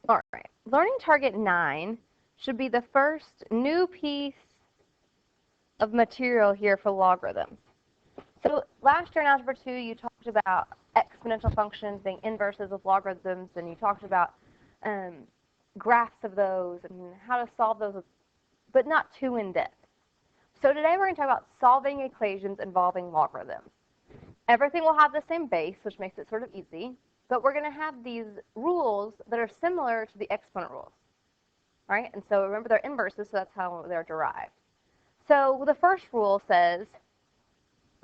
All right, learning target 9 should be the first new piece of material here for logarithms. So last year in Algebra 2, you talked about exponential functions being inverses of logarithms, and you talked about graphs of those and how to solve those, but not too in-depth. So today we're going to talk about solving equations involving logarithms. Everything will have the same base, which makes it sort of easy, but we're going to have these rules that are similar to the exponent rules. All right, and so remember they're inverses, so that's how they're derived. So the first rule says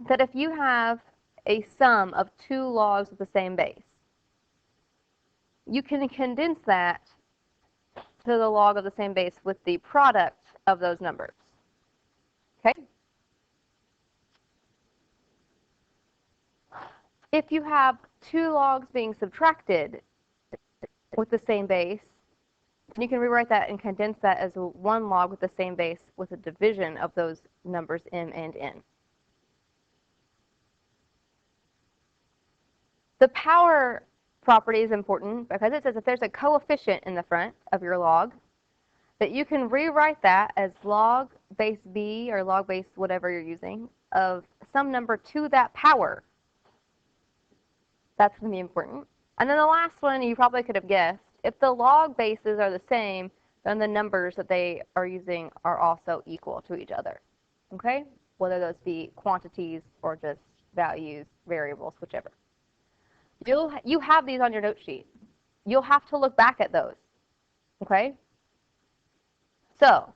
that if you have a sum of 2 logs of the same base, you can condense that to the log of the same base with the product of those numbers. Okay? If you have 2 logs being subtracted with the same base, you can rewrite that and condense that as 1 log with the same base with a division of those numbers m and n. The power property is important because it says if there's a coefficient in the front of your log, that you can rewrite that as log base b or log base whatever you're using of some number to that power. That's going to be important. And then the last one you probably could have guessed, if the log bases are the same, then the numbers that they are using are also equal to each other. Okay? Whether those be quantities or just values, variables, whichever. You have these on your note sheet. You'll have to look back at those. Okay? So,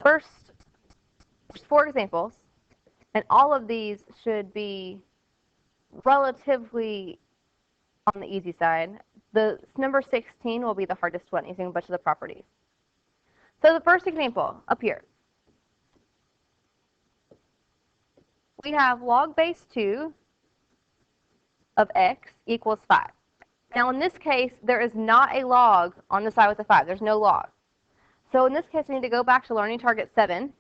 first, 4 examples, and all of these should be relatively on the easy side. The number 16 will be the hardest one using a bunch of the properties. So the first example up here, we have log base 2 of x equals 5. Now in this case, there is not a log on the side with the 5. There's no log. So in this case, we need to go back to learning target 7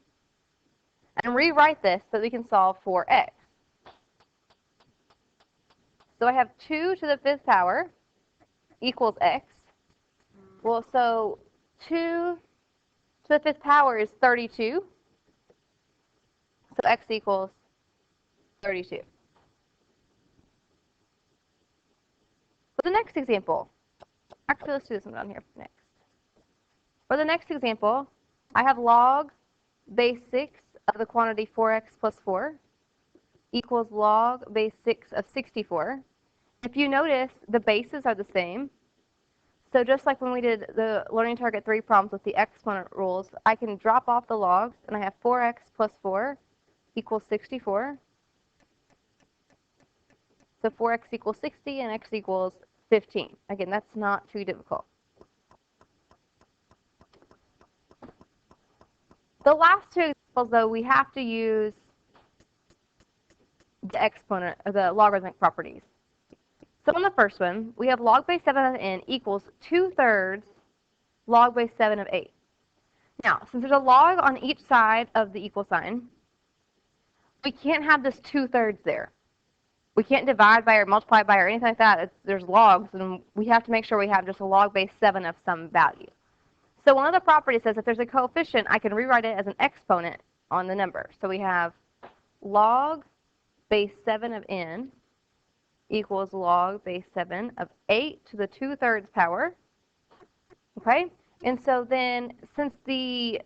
and rewrite this so that we can solve for x. So I have 2 to the 5th power equals x. Well, so 2 to the 5th power is 32. So x equals 32. For the next example, actually let's do this one down here next. For the next example, I have log base 6 of the quantity 4x plus 4 equals log base 6 of 64. If you notice, the bases are the same. So just like when we did the learning target 3 problems with the exponent rules, I can drop off the logs, and I have 4x plus 4 equals 64. So 4x equals 60 and x equals 15. Again, that's not too difficult. The last 2 examples, though, we have to use the exponent, or the logarithmic properties. So on the first one, we have log base 7 of n equals 2/3 log base 7 of 8. Now, since there's a log on each side of the equal sign, we can't have this 2/3 there. We can't divide by or multiply by or anything like that. There's logs, and we have to make sure we have just a log base 7 of some value. So one of the properties says if there's a coefficient, I can rewrite it as an exponent on the number. So we have log base 7 of n equals log base 7 of 8 to the 2/3 power. Okay? And so then, since the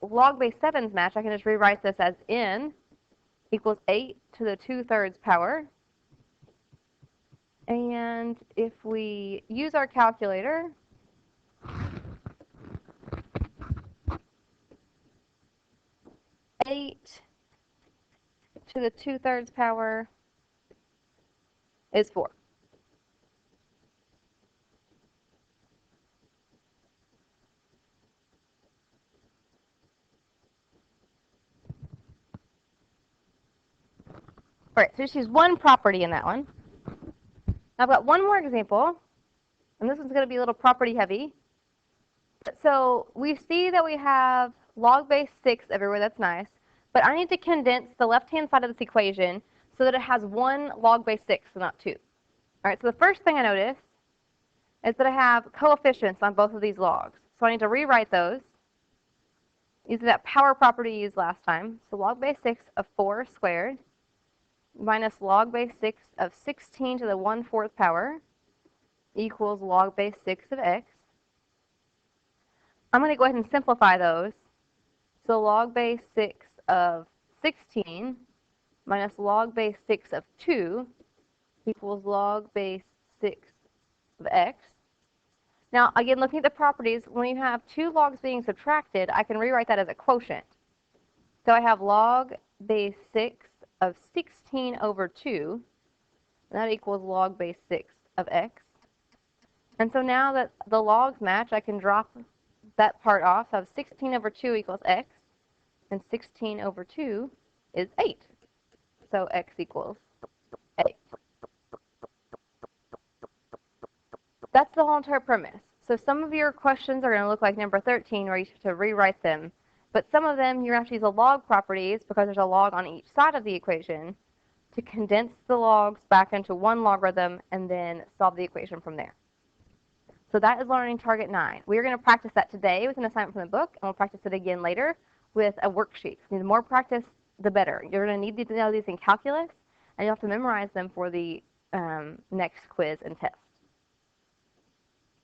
log base 7s match, I can just rewrite this as n equals 8 to the 2/3 power. And if we use our calculator, eight to the 2/3 power is 4. All right, so just use one property in that one. Now I've got one more example, and this one's going to be a little property heavy. So we see that we have log base 6 everywhere. That's nice. But I need to condense the left-hand side of this equation so that it has one log base 6 and not 2. All right, so the first thing I notice is that I have coefficients on both of these logs. So I need to rewrite those using that power property used last time. So log base 6 of 4 squared minus log base 6 of 16 to the 1/4 power equals log base 6 of x. I'm going to go ahead and simplify those. So log base 6 of 16 minus log base 6 of 2 equals log base 6 of x. Now, again, looking at the properties, when you have two logs being subtracted, I can rewrite that as a quotient. So I have log base 6 of 16 over 2, and that equals log base 6 of x. And so now that the logs match, I can drop that part off. So I have 16 over 2 equals x, and 16 over 2 is 8. So x equals 8. That's the whole entire premise. So some of your questions are going to look like number 13, where you have to rewrite them. But some of them, you're going to have to use the log properties, because there's a log on each side of the equation, to condense the logs back into one logarithm and then solve the equation from there. So that is learning target 9. We are going to practice that today with an assignment from the book, and we'll practice it again later with a worksheet. The more practice, the better. You're going to need to know these in calculus, and you'll have to memorize them for the next quiz and test.